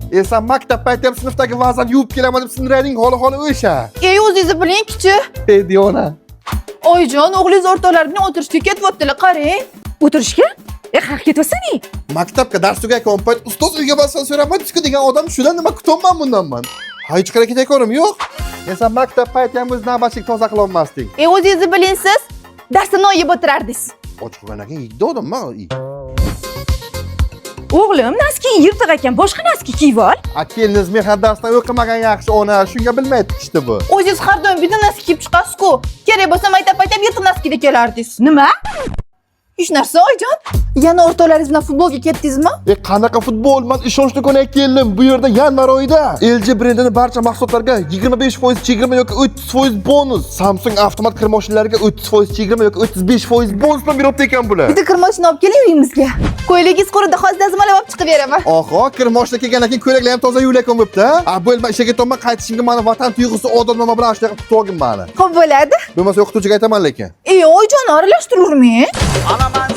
Sen maktab paytim sinfdagi vazn yuvib kelaman deb sindirading, holi o'sha. Ey, o'zingizni biling, kichi. Ey Diona. Oyijon, o'g'lingiz o'rtoqlar bilan o'tirishga ketyaptilar, qarang. O'tirishga? Haq ketyapsan-ku. Maktabga dars tugagan payt ustoz uyga borsa so'ramaydi-ku degan odam shudan nima kutyapman bundanman. Hech qanaqa ketakorim yo'q. Sen maktab paytim o'z navbatchilik toza qila olmasding. Ey, o'zingizni biling siz. Darsni yeb o'tirardingiz. Ochiqdan ekan yig'di odamman. O'g'lim, naski yirtiq ekan, boshqa naski kiyib ol. Keliniz mehnat darsdan o'qimagan yaxshi ona, shunga bilmaydi ishni bu. O'zingiz har doim bitta naski kiyib chiqasiz-ku. Kerak bo'lsa maktab paytida yirtiq naskida kelardingiz. Nima? Hech narsa, oyijon. Yana o'rtoqlaringiz bilan futbolga ketdingizmi? Qanaqa futbol? Men ishonchli ko'nak keldim. Bu yerda yanvar oyida LG brendining barcha mahsulotlarga 25% chegirma yoki 30% bonus. Samsung avtomat kir mashinalariga 30% chegirma yoki 35% bonus bilan beryapti ekan bular. Bitta kir mashina olib keling uyimizga. Ko'ylagingiz qurida hozir dazmolab olib chiqib beraman. Oho, kir mashina kelgandan keyin ko'ylaklar ham toza yuvilak bo'libdi. Bo'lma ishga ketaman, qaytishimga meni vatan tuyg'usi odamnoma bilan ashtaqa tutib olgin meni. Xo'p bo'ladi. Bo'lmasa o'qituvchiga aytaman lekin. Ey, oyijon, aralashtirurming. Alaman